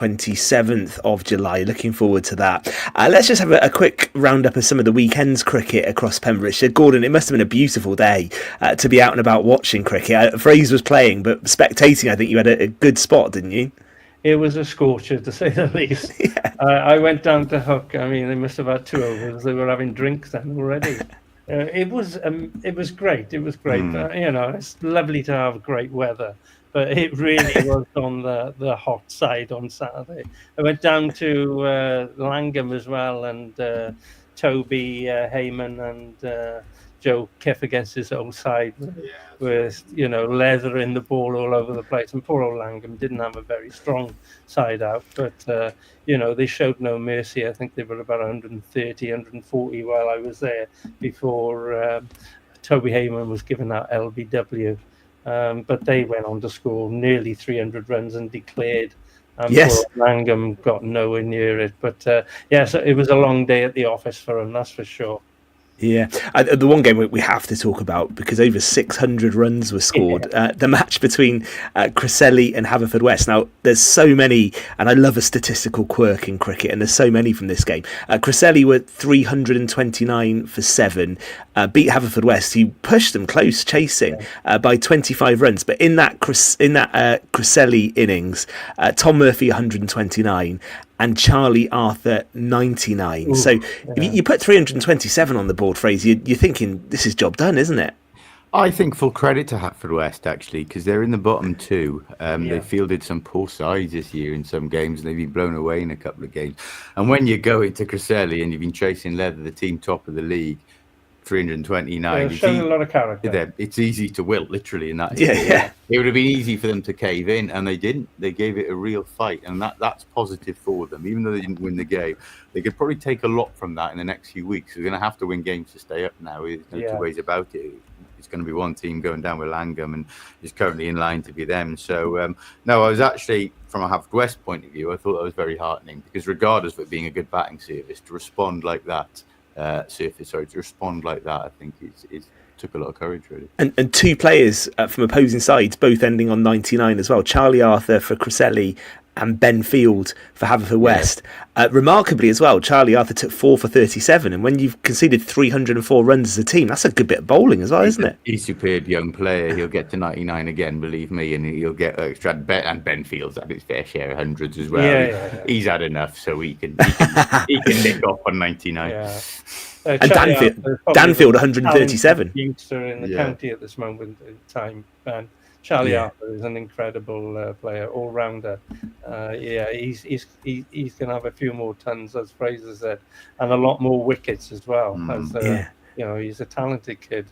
27th of July. Looking forward to that. Let's just have a quick roundup of some of the weekend's cricket across Pembrokeshire. Gordon, it must have been a beautiful day to be out and about watching cricket. Fraser was playing, but spectating, I think you had a good spot, didn't you? It was a scorcher, to say the least. Yeah. I went down to Hook. I mean, they must have had 2 overs. They were having drinks then already. It was great. It was great. It's lovely to have great weather. But it really was on the hot side on Saturday. I went down to Langham as well, and Toby Heyman and Joe Kiff against his old side with leathering the ball all over the place. And poor old Langham didn't have a very strong side out, but they showed no mercy. I think they were about 130, 140 while I was there before Toby Heyman was given that LBW. But they went on to score nearly 300 runs and declared. Yes. Langham got nowhere near it. But so it was a long day at the office for him, that's for sure. Yeah, the one game we have to talk about, because over 600 runs were scored, the match between Criselli and Haverfordwest. Now, there's so many, and I love a statistical quirk in cricket, and there's so many from this game. Criselli were 329 for 7, beat Haverfordwest, who pushed them close, chasing by 25 runs. But in that Criselli innings, Tom Murphy 129, and Charlie Arthur 99. Ooh, so if you put 327 on the board, Fraser, you're thinking this is job done, isn't it? I think full credit to Haverfordwest, actually, because they're in the bottom 2. They fielded some poor sides this year in some games, and they've been blown away in a couple of games. And when you go into Criselli and you've been chasing leather, the team top of the league, 329. Showing a lot of character. It's easy to wilt, literally, in that. Yeah. It would have been easy for them to cave in, and they didn't. They gave it a real fight, and that's positive for them. Even though they didn't win the game, they could probably take a lot from that in the next few weeks. They're going to have to win games to stay up now. There's no two ways about it. It's going to be one team going down with Langham, and is currently in line to be them. So, no, I was actually, from a Haverfordwest point of view, I thought that was very heartening, because regardless of it being a good batting service, to respond like that, I think is took a lot of courage, really. And 2 players from opposing sides, both ending on 99 as well. Charlie Arthur for Criselli and Ben Field for Haverfordwest. Remarkably as well, Charlie Arthur took 4 for 37, and when you've conceded 304 runs as a team, that's a good bit of bowling as well, isn't it? He's a superb young player. He'll get to 99 again, believe me, and he'll get extra. And Ben Field's had his fair share of hundreds as well. He's had enough, so he can nick off on 99. Yeah. And Danfield 137. Youngster in the county at this moment in time, and Charlie Arthur is an incredible player, all rounder. He's going to have a few more tons, as Fraser said, and a lot more wickets as well. He's a talented kid.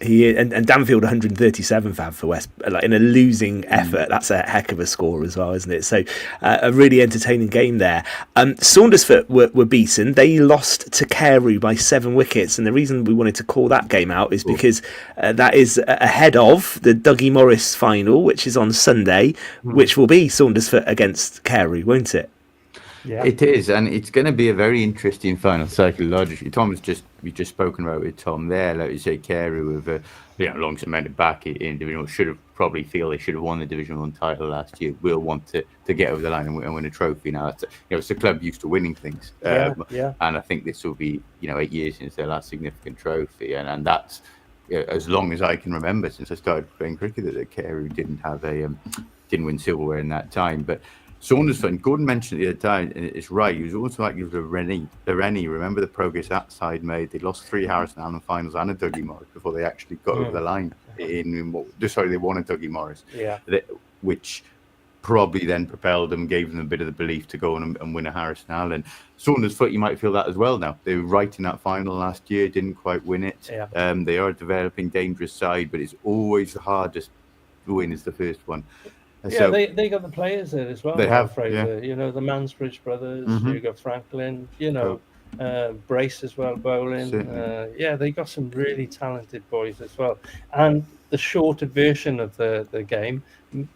And Danfield 137 for Haverfordwest, like in a losing effort. That's a heck of a score as well, isn't it? So a really entertaining game there. Saundersfoot were beaten. They lost to Carew by 7 wickets, and the reason we wanted to call that game out is because that is ahead of the Dougie Morris final, which is on Sunday, which will be Saundersfoot against Carew, won't it? Yeah. It is, and it's going to be a very interesting final psychologically. We've just spoken about with Tom there, like you say, Carew with long cemented back in division, should have won the Division 1 title last year. Will want to get over the line and win a trophy now. It's a club used to winning things, and I think this will be 8 years since their last significant trophy, and that's as long as I can remember since I started playing cricket that Carew didn't win silverware in that time, but. Saundersfoot, and Gordon mentioned it the other time, and it's right, he was also like the Rennie. Remember the progress that side made? They lost 3 Harrison Allen finals and a Dougie Morris before they actually got over the line. They won a Dougie Morris, which probably then propelled them, gave them a bit of the belief to go on and win a Harrison Allen. Saundersfoot, you might feel that as well now. They were right in that final last year, didn't quite win it. They are a developing, dangerous side, but it's always the hardest to win is the first one. So, they got the players there as well. They have, Fraser. The Mansbridge brothers. You got Franklin. Brace as well, bowling. They got some really talented boys as well. And the shorter version of the game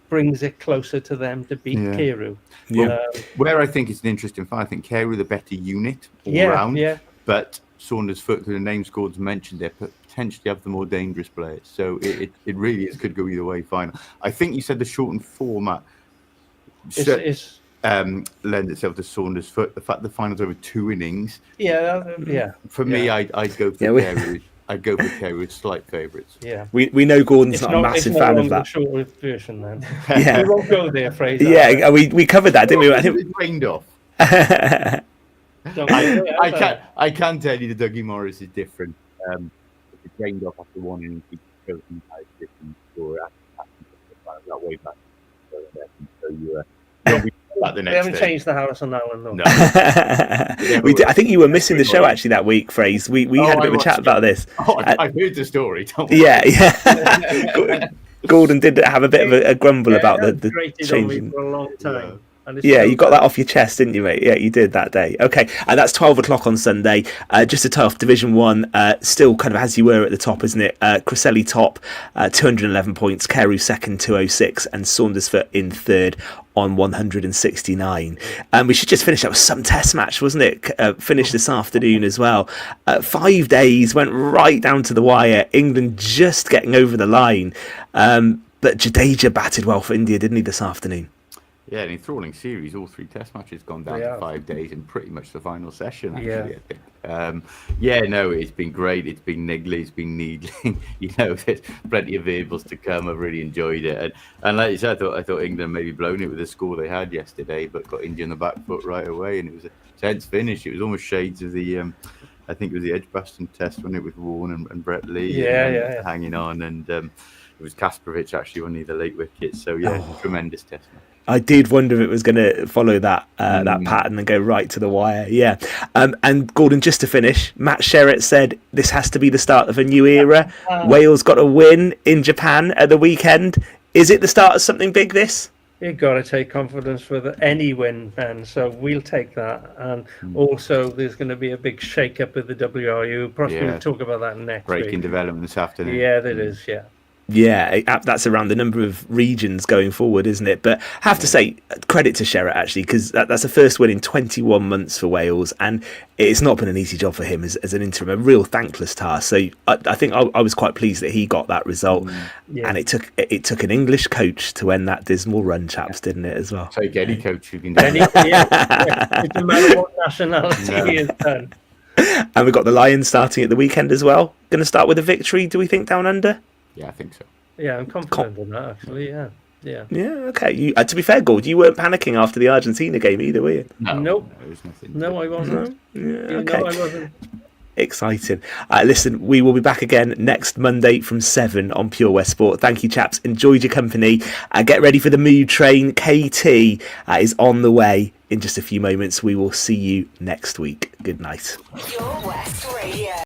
brings it closer to them to beat Carew. Where I think it's an interesting fight. I think Carew the better unit all round. But Saundersfoot, the names Gordon's mentioned there, potentially have the more dangerous players. So it really could go either way final. I think you said the shortened format. lend itself to Saundersfoot. The fact the finals over 2 innings. Yeah. For me, I'd go for Carew. I'd go for Carew with slight favourites. Yeah. We know Gordon's not a massive fan of that. It's not short version then. Yeah. We won't go there, Fraser. Yeah, we covered that, didn't we? I think It rained off. Don't I can tell you the Dougie Morris is different. It rained off after 1 inning. He chose an entire different score that way back. So you won't be that the next We haven't day. changed the house on that one, though. No. We did. I think you were missing the show actually that week, Fraser. We had a bit of a chat about this. I've heard the story. Don't worry. Yeah. Gordon did have a bit of a grumble about the grated changing. on me for a long time. And it's Yeah, still- you got that off your chest, didn't you, mate? Yeah, you did that day. Okay, and that's 12 o'clock on Sunday. Just to tie off Division 1, still kind of as you were at the top, isn't it? Criselli top, 211 points, Carew second, 206, and Saundersfoot in third on 169. We should just finish up with some test match, wasn't it? Finished this afternoon as well. 5 days, went right down to the wire. England just getting over the line. But Jadeja batted well for India, didn't he, this afternoon? Yeah, an enthralling series. All 3 test matches gone down to 5 days and pretty much the final session, actually, I think. No, it's been great. It's been niggly. It's been needling. There's plenty of variables to come. I've really enjoyed it. And like you said, I thought England maybe blown it with the score they had yesterday, but got India on the back foot right away. And it was a tense finish. It was almost shades of the, I think it was the Edgbaston test, wasn't it, with Vaughan and Brett Lee hanging on. And it was Kasparovich actually on the late wickets. So, tremendous test match. I did wonder if it was going to follow that that pattern and go right to the wire. Yeah. And Gordon, just to finish, Matt Sherratt said this has to be the start of a new era. Wales got a win in Japan at the weekend. Is it the start of something big, this? You've got to take confidence with any win, and so we'll take that. And also, there's going to be a big shake-up with the WRU. Possibly we'll talk about that next week. Breaking development this afternoon. Yeah, there is, yeah. Yeah, that's around the number of regions going forward, isn't it? But I have to say, credit to Sherratt, actually, because that's a first win in 21 months for Wales, and it's not been an easy job for him as an interim, a real thankless task. So I think I was quite pleased that he got that result, and it took an English coach to end that dismal run, chaps, didn't it, as well? Take any coach who can do it. It doesn't matter what nationality he is done. And we've got the Lions starting at the weekend as well. Going to start with a victory, do we think, down under? Yeah, I think so. Yeah, I'm confident in that, actually, yeah. Yeah, okay. To be fair, Gord, you weren't panicking after the Argentina game either, were you? Nope. There was nothing. No, I wasn't. Okay. No, I wasn't. Exciting. Listen, we will be back again next Monday from 7 on Pure West Sport. Thank you, chaps. Enjoyed your company. Get ready for the mood train. KT is on the way in just a few moments. We will see you next week. Good night. Pure West Radio.